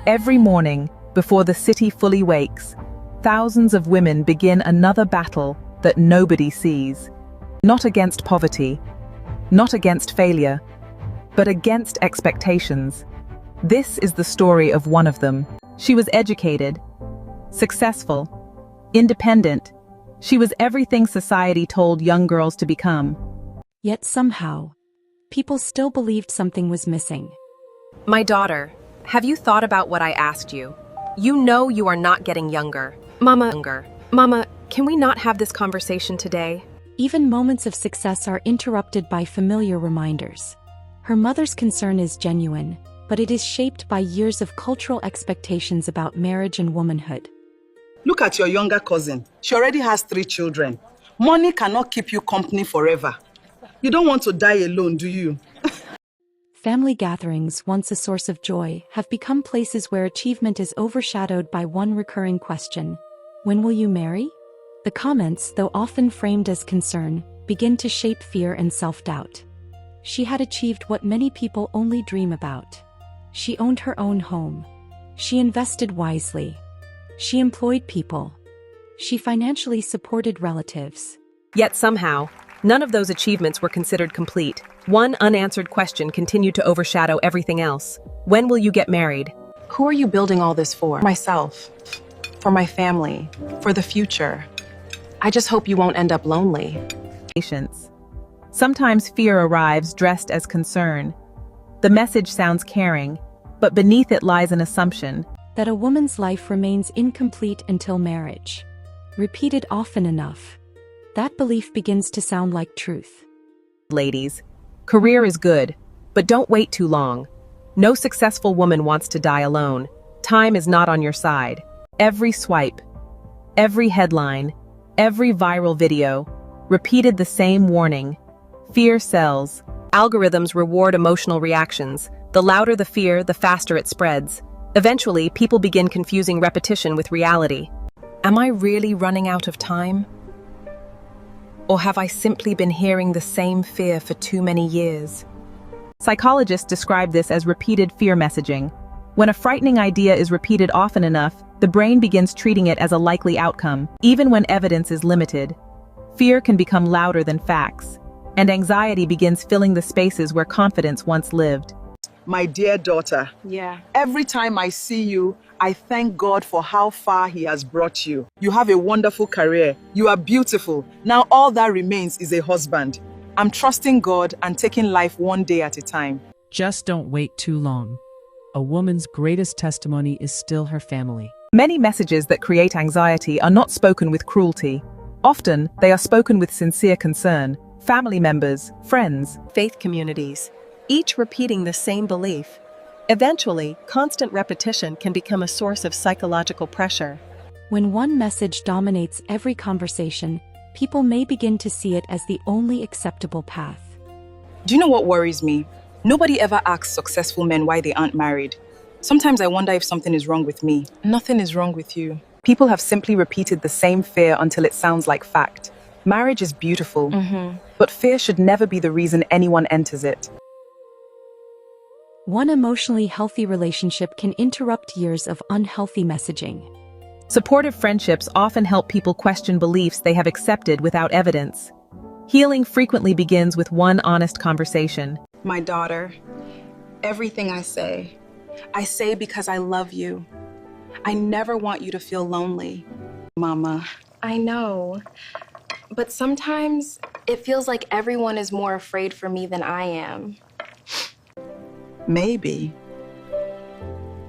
Every morning, before the city fully wakes, thousands of women begin another battle that nobody sees. Not against poverty, not against failure, but against expectations. This is the story of one of them. She was educated, successful, independent. She was everything society told young girls to become. Yet somehow, people still believed something was missing. My daughter, have you thought about what I asked you? You know you are not getting younger. Mama, can we not have this conversation today? Even moments of success are interrupted by familiar reminders. Her mother's concern is genuine, but it is shaped by years of cultural expectations about marriage and womanhood. Look at your younger cousin. She already has 3 children. Money cannot keep you company forever. You don't want to die alone, do you? Family gatherings, once a source of joy, have become places where achievement is overshadowed by one recurring question: when will you marry? The comments, though often framed as concern, begin to shape fear and self-doubt. She had achieved what many people only dream about. She owned her own home. She invested wisely. She employed people. She financially supported relatives. Yet somehow, none of those achievements were considered complete. One unanswered question continued to overshadow everything else. When will you get married? Who are you building all this for? Myself. For my family. For the future. I just hope you won't end up lonely. Patience. Sometimes fear arrives dressed as concern. The message sounds caring, but beneath it lies an assumption that a woman's life remains incomplete until marriage. Repeated often enough, that belief begins to sound like truth. Ladies, career is good, but don't wait too long. No successful woman wants to die alone. Time is not on your side. Every swipe, every headline, every viral video repeated the same warning. Fear sells. Algorithms reward emotional reactions. The louder the fear, the faster it spreads. Eventually, people begin confusing repetition with reality. Am I really running out of time? Or have I simply been hearing the same fear for too many years? Psychologists describe this as repeated fear messaging. When a frightening idea is repeated often enough, the brain begins treating it as a likely outcome. Even when evidence is limited, fear can become louder than facts, and anxiety begins filling the spaces where confidence once lived. My dear daughter, every time I see you, I thank God for how far He has brought you. You have a wonderful career. You are beautiful. Now all that remains is a husband. I'm trusting God and taking life one day at a time. Just don't wait too long. A woman's greatest testimony is still her family. Many messages that create anxiety are not spoken with cruelty. Often, they are spoken with sincere concern. Family members, friends, Faith communities, each repeating the same belief. Eventually, constant repetition can become a source of psychological pressure. When one message dominates every conversation, people may begin to see it as the only acceptable path. Do you know what worries me? Nobody ever asks successful men why they aren't married. Sometimes I wonder if something is wrong with me. Nothing is wrong with you. People have simply repeated the same fear until it sounds like fact. Marriage is beautiful, but fear should never be the reason anyone enters it. One emotionally healthy relationship can interrupt years of unhealthy messaging. Supportive friendships often help people question beliefs they have accepted without evidence. Healing frequently begins with one honest conversation. My daughter, everything I say because I love you. I never want you to feel lonely. Mama. I know, but sometimes it feels like everyone is more afraid for me than I am. Maybe.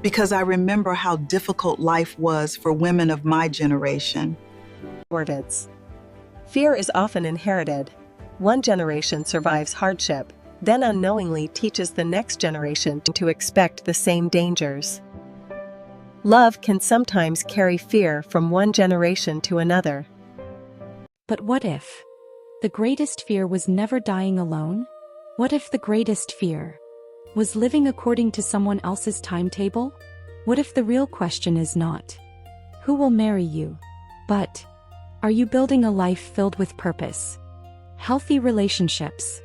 Because I remember how difficult life was for women of my generation. Fear is often inherited. One generation survives hardship, then unknowingly teaches the next generation to expect the same dangers. Love can sometimes carry fear from one generation to another. But what if the greatest fear was never dying alone? What if the greatest fear was living according to someone else's timetable? What if the real question is not, who will marry you, but, are you building a life filled with purpose, healthy relationships,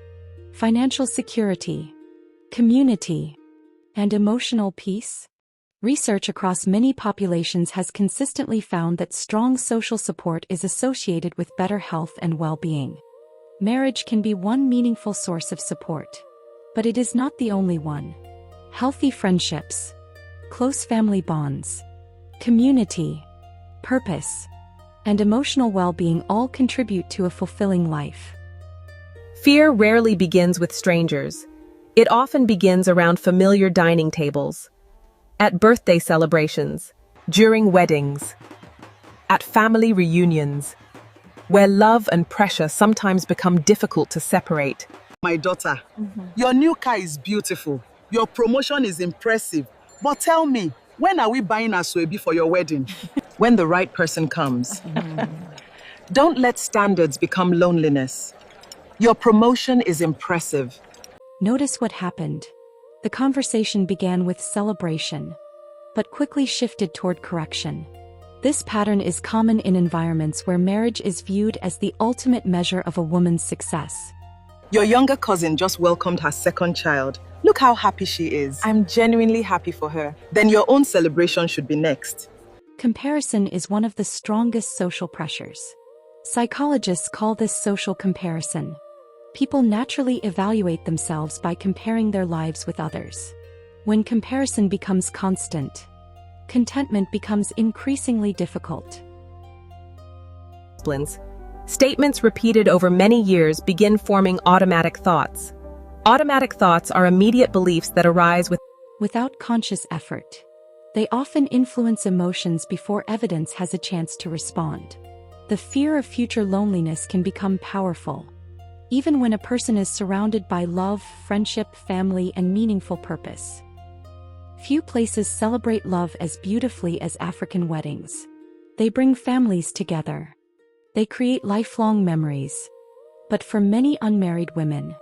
financial security, community, and emotional peace? Research across many populations has consistently found that strong social support is associated with better health and well-being. Marriage can be one meaningful source of support. But it is not the only one. Healthy friendships, close family bonds, community, purpose, and emotional well-being all contribute to a fulfilling life. Fear rarely begins with strangers. It often begins around familiar dining tables, at birthday celebrations, during weddings, at family reunions, where love and pressure sometimes become difficult to separate. My daughter, your new car is beautiful. Your promotion is impressive. But tell me, when are we buying a sweetie for your wedding? When the right person comes. Don't let standards become loneliness. Your promotion is impressive. Notice what happened. The conversation began with celebration, but quickly shifted toward correction. This pattern is common in environments where marriage is viewed as the ultimate measure of a woman's success. Your younger cousin just welcomed her second child. Look how happy she is. I'm genuinely happy for her. Then your own celebration should be next. Comparison is one of the strongest social pressures. Psychologists call this social comparison. People naturally evaluate themselves by comparing their lives with others. When comparison becomes constant, contentment becomes increasingly difficult. Statements repeated over many years begin forming automatic thoughts. Automatic thoughts are immediate beliefs that arise without conscious effort. They often influence emotions before evidence has a chance to respond. The fear of future loneliness can become powerful, even when a person is surrounded by love, friendship, family, and meaningful purpose. Few places celebrate love as beautifully as African weddings. They bring families together. They create lifelong memories. But for many unmarried women,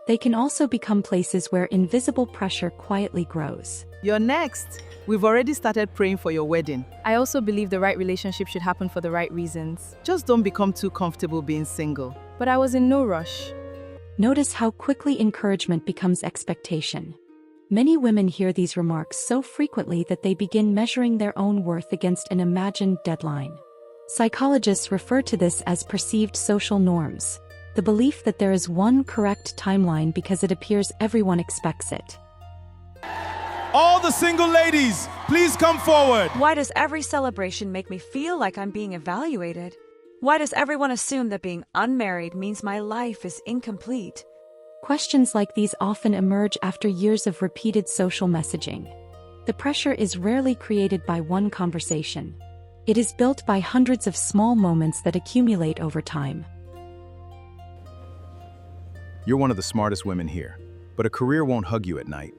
they can also become places where invisible pressure quietly grows. You're next. We've already started praying for your wedding. I also believe the right relationship should happen for the right reasons. Just don't become too comfortable being single. But I was in no rush. Notice how quickly encouragement becomes expectation. Many women hear these remarks so frequently that they begin measuring their own worth against an imagined deadline. Psychologists refer to this as perceived social norms, the belief that there is one correct timeline because it appears everyone expects it. All the single ladies, please come forward. Why does every celebration make me feel like I'm being evaluated? Why does everyone assume that being unmarried means my life is incomplete? Questions like these often emerge after years of repeated social messaging. The pressure is rarely created by one conversation. It is built by hundreds of small moments that accumulate over time. You're one of the smartest women here, but a career won't hug you at night.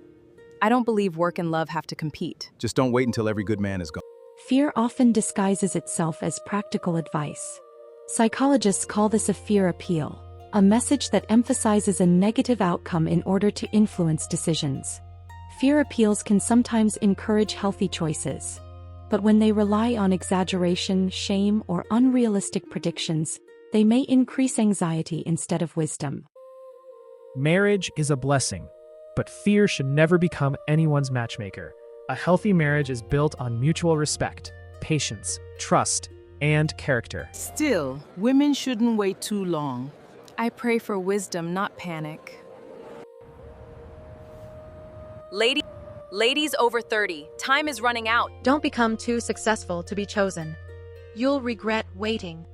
I don't believe work and love have to compete. Just don't wait until every good man is gone. Fear often disguises itself as practical advice. Psychologists call this a fear appeal, a message that emphasizes a negative outcome in order to influence decisions. Fear appeals can sometimes encourage healthy choices, but when they rely on exaggeration, shame, or unrealistic predictions, they may increase anxiety instead of wisdom. Marriage is a blessing, but fear should never become anyone's matchmaker. A healthy marriage is built on mutual respect, patience, trust, and character. Still, women shouldn't wait too long. I pray for wisdom, not panic. Ladies over 30, time is running out. Don't become too successful to be chosen. You'll regret waiting.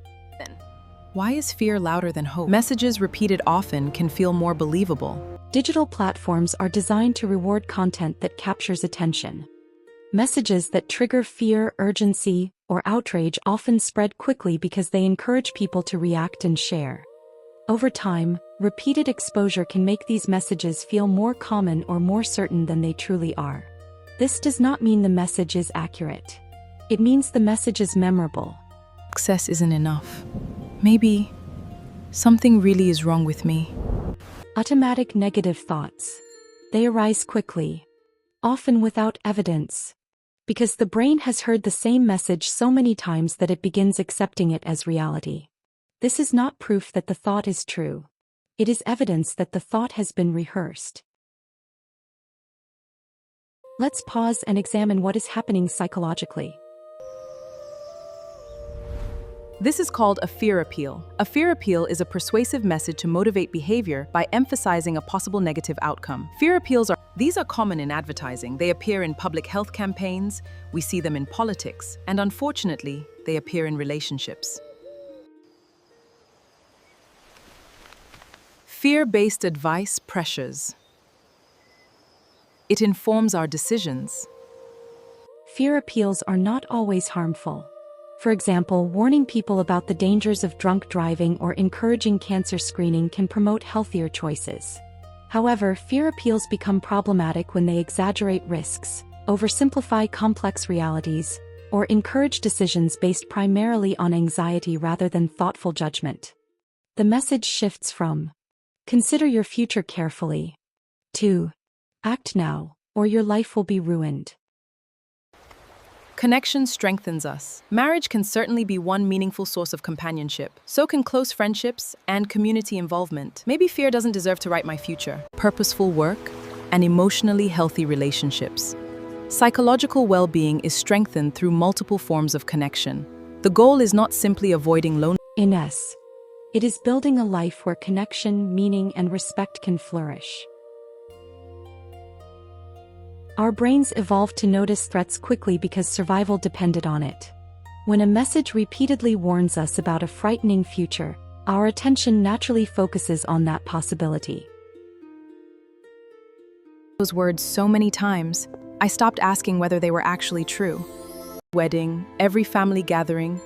Why is fear louder than hope? Messages repeated often can feel more believable. Digital platforms are designed to reward content that captures attention. Messages that trigger fear, urgency, or outrage often spread quickly because they encourage people to react and share. Over time, repeated exposure can make these messages feel more common or more certain than they truly are. This does not mean the message is accurate. It means the message is memorable. Success isn't enough. Maybe something really is wrong with me. Automatic negative thoughts. They arise quickly, often without evidence, because the brain has heard the same message so many times that it begins accepting it as reality. This is not proof that the thought is true. It is evidence that the thought has been rehearsed. Let's pause and examine what is happening psychologically. This is called a fear appeal. A fear appeal is a persuasive message to motivate behavior by emphasizing a possible negative outcome. Fear appeals are common in advertising. They appear in public health campaigns, we see them in politics, and unfortunately, they appear in relationships. Fear-based advice pressures. It informs our decisions. Fear appeals are not always harmful. For example, warning people about the dangers of drunk driving or encouraging cancer screening can promote healthier choices. However, fear appeals become problematic when they exaggerate risks, oversimplify complex realities, or encourage decisions based primarily on anxiety rather than thoughtful judgment. The message shifts from, "Consider your future carefully," to, "Act now, or your life will be ruined." Connection strengthens us. Marriage can certainly be one meaningful source of companionship. So can close friendships and community involvement. Maybe fear doesn't deserve to write my future. Purposeful work and emotionally healthy relationships. Psychological well-being is strengthened through multiple forms of connection. The goal is not simply avoiding loneliness. Ines, it is building a life where connection, meaning, and respect can flourish. Our brains evolved to notice threats quickly because survival depended on it. When a message repeatedly warns us about a frightening future, our attention naturally focuses on that possibility. Those words so many times, I stopped asking whether they were actually true. Wedding, every family gathering,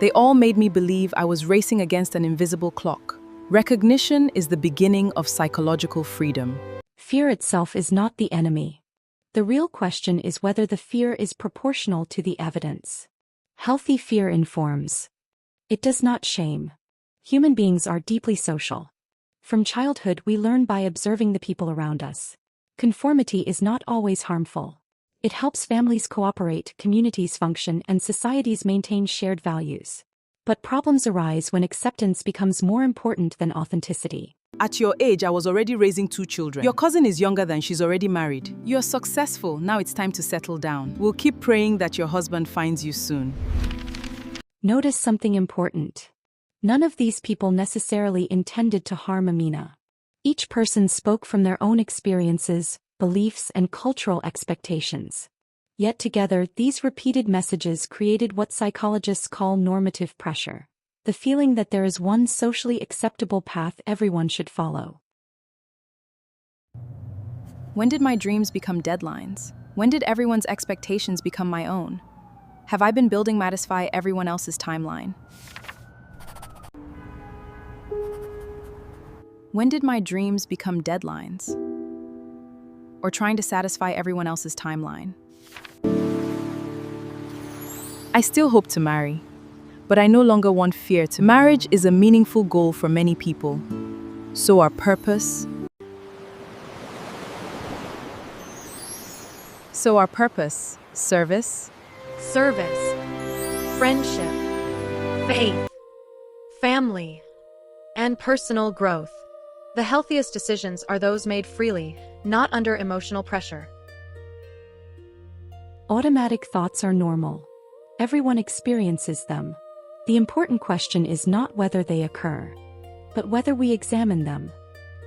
they all made me believe I was racing against an invisible clock. Recognition is the beginning of psychological freedom. Fear itself is not the enemy. The real question is whether the fear is proportional to the evidence. Healthy fear informs. It does not shame. Human beings are deeply social. From childhood, we learn by observing the people around us. Conformity is not always harmful. It helps families cooperate, communities function, and societies maintain shared values. But problems arise when acceptance becomes more important than authenticity. At your age, I was already raising 2 children. Your cousin is younger than she's already married. You're successful, now it's time to settle down. We'll keep praying that your husband finds you soon. Notice something important. None of these people necessarily intended to harm Amina. Each person spoke from their own experiences, beliefs, and cultural expectations. Yet together, these repeated messages created what psychologists call normative pressure. The feeling that there is one socially acceptable path everyone should follow. When did my dreams become deadlines? When did everyone's expectations become my own? Have I been building Satisfy everyone else's timeline? When did my dreams become deadlines? Or trying to satisfy everyone else's timeline? I still hope to marry, but I no longer want fear to. Marriage is a meaningful goal for many people. So our purpose. Service, friendship, faith, family, and personal growth. The healthiest decisions are those made freely, not under emotional pressure. Automatic thoughts are normal. Everyone experiences them. The important question is not whether they occur, but whether we examine them.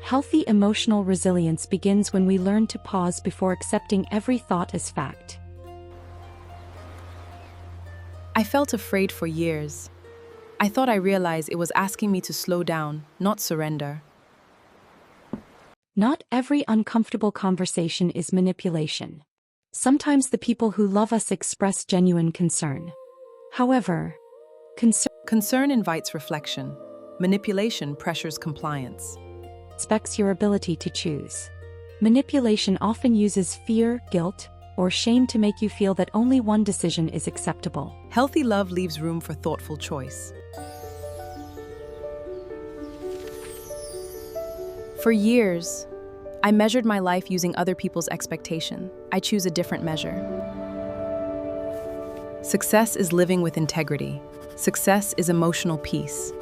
Healthy emotional resilience begins when we learn to pause before accepting every thought as fact. I felt afraid for years. I thought I realized it was asking me to slow down, not surrender. Not every uncomfortable conversation is manipulation. Sometimes the people who love us express genuine concern. However, concern invites reflection. Manipulation pressures compliance. Respects your ability to choose. Manipulation often uses fear, guilt, or shame to make you feel that only one decision is acceptable. Healthy love leaves room for thoughtful choice. For years, I measured my life using other people's expectation. I choose a different measure. Success is living with integrity. Success is emotional peace.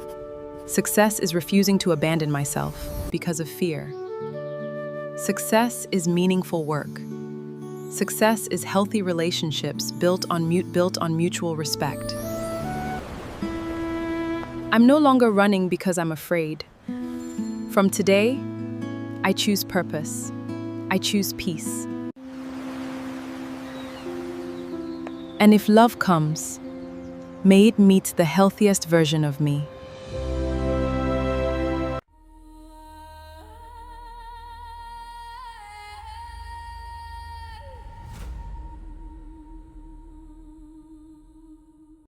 Success is refusing to abandon myself because of fear. Success is meaningful work. Success is healthy relationships built on mutual respect. I'm no longer running because I'm afraid. From today, I choose purpose. I choose peace. And if love comes, may it meet the healthiest version of me.